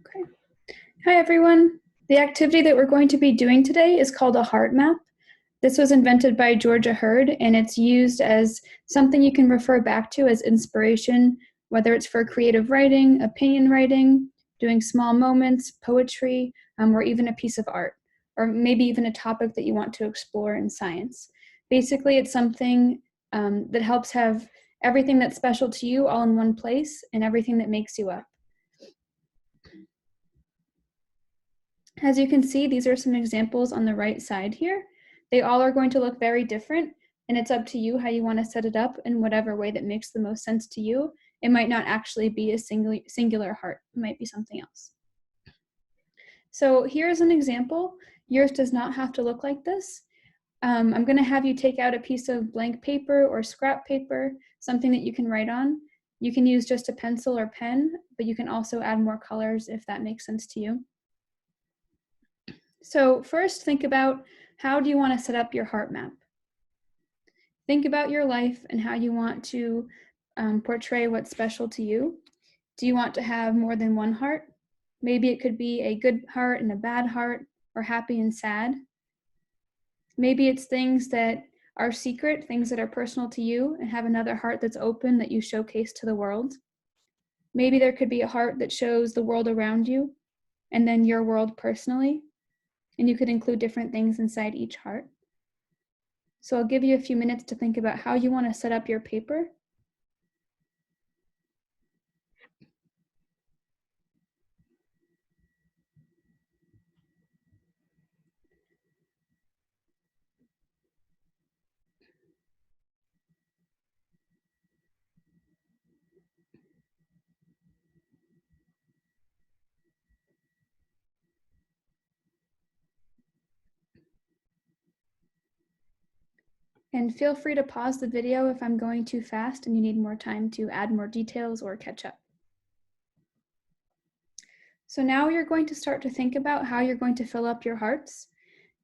Okay. Hi, everyone. The activity that we're going to be doing today is called a heart map. This was invented by Georgia Hurd, and it's used as something you can refer back to as inspiration, whether it's for creative writing, opinion writing, doing small moments, poetry, or even a piece of art, or maybe even a topic that you want to explore in science. Basically, it's something that helps have everything that's special to you all in one place and everything that makes you up. As you can see, these are some examples on the right side here. They all are going to look very different, and it's up to you how you want to set it up in whatever way that makes the most sense to you. It might not actually be a singular heart. It might be something else. So here's an example. Yours does not have to look like this. I'm going to have you take out a piece of blank paper or scrap paper, something that you can write on. You can use just a pencil or pen, but you can also add more colors if that makes sense to you. So first, think about how do you want to set up your heart map? Think about your life and how you want to portray what's special to you. Do you want to have more than one heart? Maybe it could be a good heart and a bad heart, or happy and sad. Maybe it's things that are secret, things that are personal to you, and have another heart that's open that you showcase to the world. Maybe there could be a heart that shows the world around you, and then your world personally. And you could include different things inside each heart. So I'll give you a few minutes to think about how you want to set up your paper. And feel free to pause the video if I'm going too fast and you need more time to add more details or catch up. So now you're going to start to think about how you're going to fill up your hearts.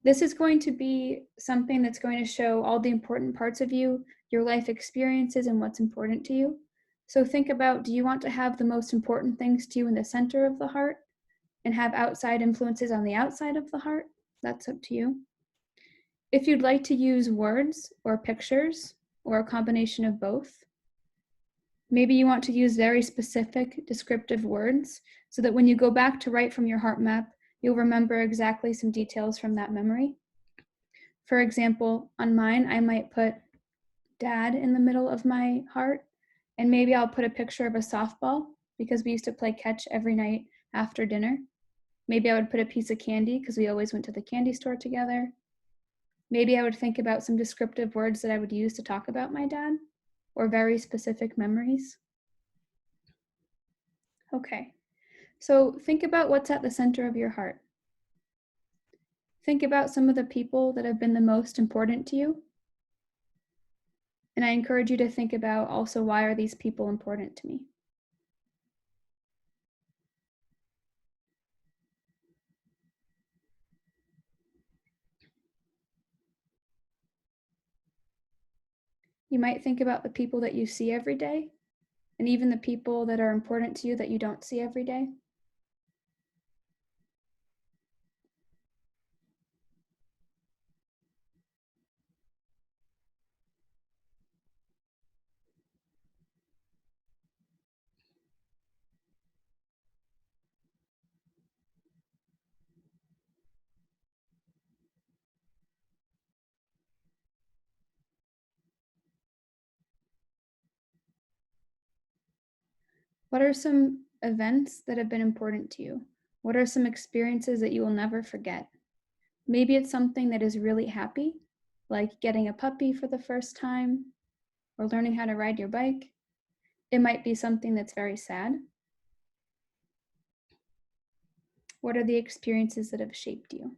This is going to be something that's going to show all the important parts of you, your life experiences, and what's important to you. So think about, do you want to have the most important things to you in the center of the heart and have outside influences on the outside of the heart? That's up to you. If you'd like to use words or pictures or a combination of both, maybe you want to use very specific descriptive words so that when you go back to write from your heart map, you'll remember exactly some details from that memory. For example, on mine, I might put Dad in the middle of my heart, and maybe I'll put a picture of a softball because we used to play catch every night after dinner. Maybe I would put a piece of candy because we always went to the candy store together. Maybe I would think about some descriptive words that I would use to talk about my dad, or very specific memories. Okay, so think about what's at the center of your heart. Think about some of the people that have been the most important to you. And I encourage you to think about also, why are these people important to me? You might think about the people that you see every day, and even the people that are important to you that you don't see every day. What are some events that have been important to you? What are some experiences that you will never forget? Maybe it's something that is really happy, like getting a puppy for the first time or learning how to ride your bike. It might be something that's very sad. What are the experiences that have shaped you?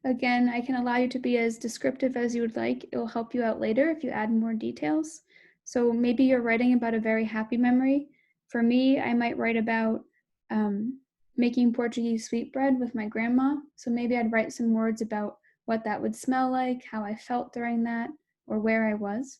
Again, I can allow you to be as descriptive as you would like. It will help you out later if you add more details. So maybe you're writing about a very happy memory. For me, I might write about making Portuguese sweetbread with my grandma. So maybe I'd write some words about what that would smell like, how I felt during that, or where I was.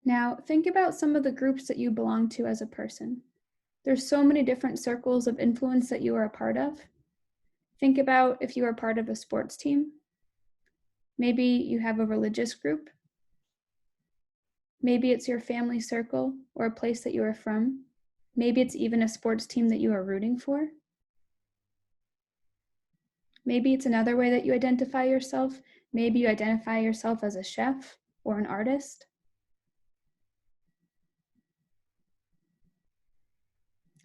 Now, think about some of the groups that you belong to as a person. There's so many different circles of influence that you are a part of. Think about if you are part of a sports team. Maybe you have a religious group. Maybe it's your family circle or a place that you are from. Maybe it's even a sports team that you are rooting for. Maybe it's another way that you identify yourself. Maybe you identify yourself as a chef or an artist.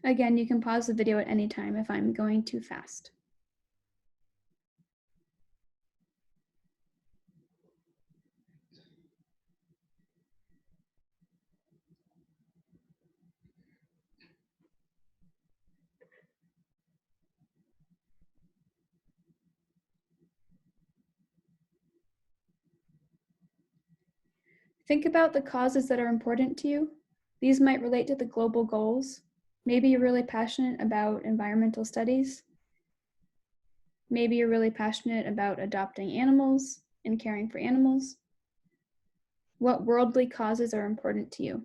Again, you can pause the video at any time if I'm going too fast. Think about the causes that are important to you. These might relate to the global goals. Maybe you're really passionate about environmental studies. Maybe you're really passionate about adopting animals and caring for animals. What worldly causes are important to you?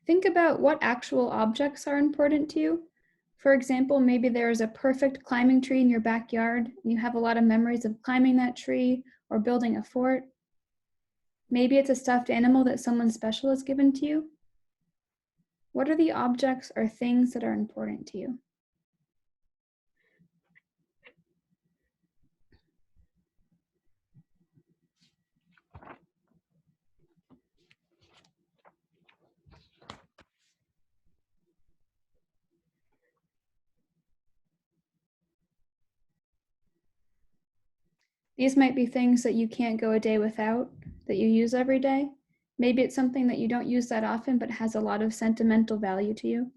Think about what actual objects are important to you. For example, maybe there is a perfect climbing tree in your backyard, and you have a lot of memories of climbing that tree or building a fort. Maybe it's a stuffed animal that someone special has given to you. What are the objects or things that are important to you? These might be things that you can't go a day without, that you use every day. Maybe it's something that you don't use that often but has a lot of sentimental value to you.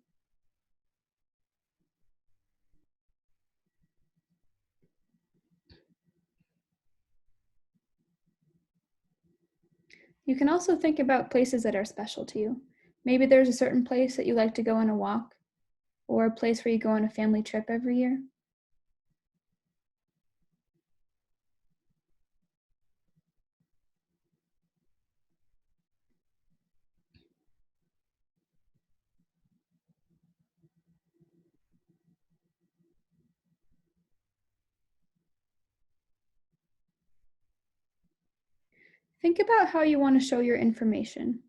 You can also think about places that are special to you. Maybe there's a certain place that you like to go on a walk, or a place where you go on a family trip every year. Think about how you want to show your information.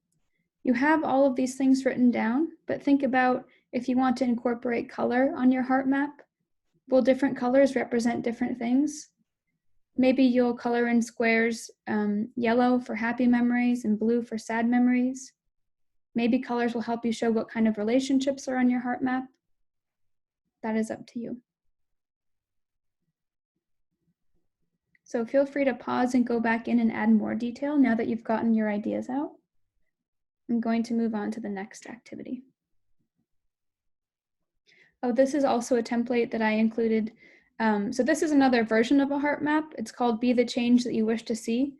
You have all of these things written down, but think about if you want to incorporate color on your heart map. Will different colors represent different things? Maybe you'll color in squares yellow for happy memories and blue for sad memories. Maybe colors will help you show what kind of relationships are on your heart map. That is up to you. So feel free to pause and go back in and add more detail now that you've gotten your ideas out. I'm going to move on to the next activity. Oh, this is also a template that I included. So this is another version of a heart map. It's called Be the Change That You Wish to See.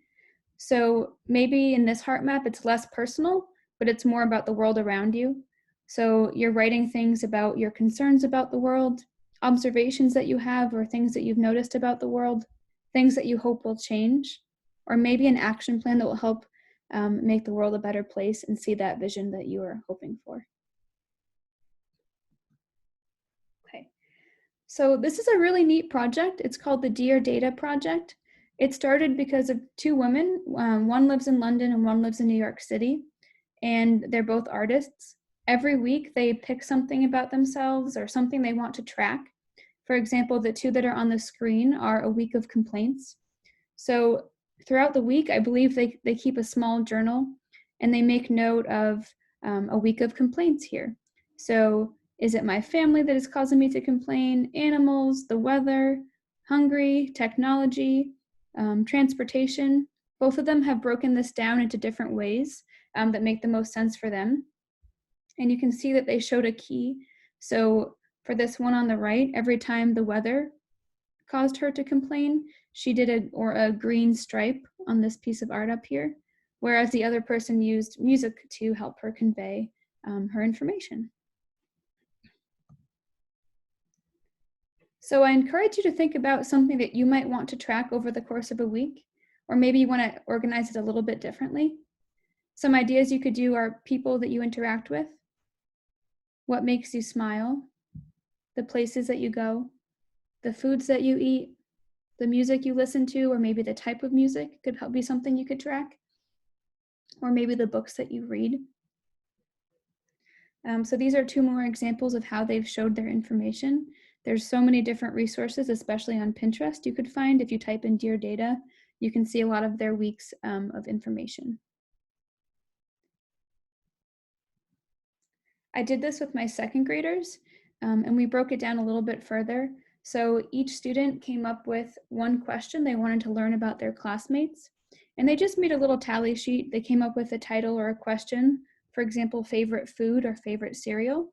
So maybe in this heart map, it's less personal, but it's more about the world around you. So you're writing things about your concerns about the world, observations that you have or things that you've noticed about the world, things that you hope will change, or maybe an action plan that will help make the world a better place and see that vision that you are hoping for. Okay. So this is a really neat project. It's called the Dear Data Project. It started because of two women. One lives in London and one lives in New York City, and they're both artists. Every week they pick something about themselves or something they want to track. For example, the two that are on the screen are a week of complaints. So throughout the week, I believe they keep a small journal and they make note of a week of complaints here. So is it my family that is causing me to complain? Animals, the weather, hungry, technology, transportation. Both of them have broken this down into different ways that make the most sense for them. And you can see that they showed a key. So for this one on the right, every time the weather caused her to complain, she did a green stripe on this piece of art up here, whereas the other person used music to help her convey her information. So I encourage you to think about something that you might want to track over the course of a week, or maybe you want to organize it a little bit differently. Some ideas you could do are people that you interact with, what makes you smile, the places that you go, the foods that you eat, the music you listen to, or maybe the type of music could be something you could track, or maybe the books that you read. So these are two more examples of how they've showed their information. There's so many different resources, especially on Pinterest, you could find. If you type in Dear Data, you can see a lot of their weeks of information. I did this with my second graders, and we broke it down a little bit further. So each student came up with one question they wanted to learn about their classmates, and they just made a little tally sheet. They came up with a title or a question, for example, favorite food or favorite cereal.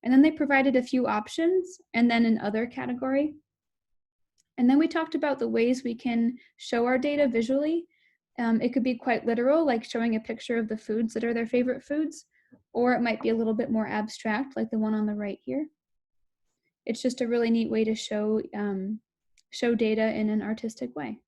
And then they provided a few options and then an other category. And then we talked about the ways we can show our data visually. It could be quite literal, like showing a picture of the foods that are their favorite foods, or it might be a little bit more abstract, like the one on the right here. It's just a really neat way to show data in an artistic way.